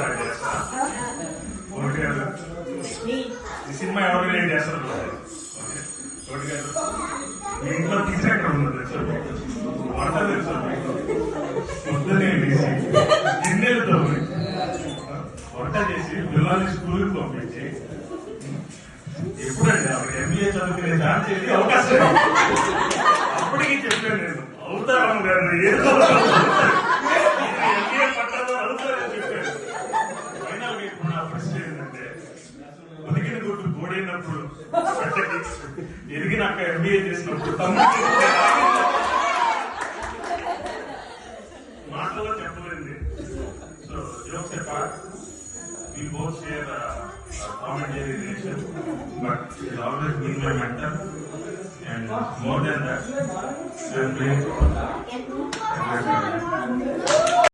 Start చేస్తా. కోటి గారు ఈ సినిమా ఎవరు రిలీజ్ చేస్తారు? కోటి గారు మీ ఇంట్లో కిచెన్ ఎక్కడ ఉందో తెలుసు, వంట తెలుసు, పొద్దునే వేసి గిన్నెలతో వంట చేసి పిల్లల్ని స్కూల్కి పంపించి ఎప్పుడండి అప్పుడు ఎంబీఏ చదువుకునే ఛాన్స్ చేసి అవకాశం అప్పటికి చెప్పాను నేను అవుతాను గారు ఏదో ఎంబీఏ పట్టాలో అవుతారని చెప్పాను. ఫైనల్ గా ఇప్పుడు నా పరిస్థితి ఏంటంటే ఉదికిన గుడ్డు గోడైనప్పుడు పెట్టకి ఎదిగినాక ఎంబీఏ చేసినప్పుడు తమ్ముడు మాటలో చెప్పలేదు. So jokes apart, we both share Tom and Jerry relation, but he's always been my mentor, and more than that, I'm grateful.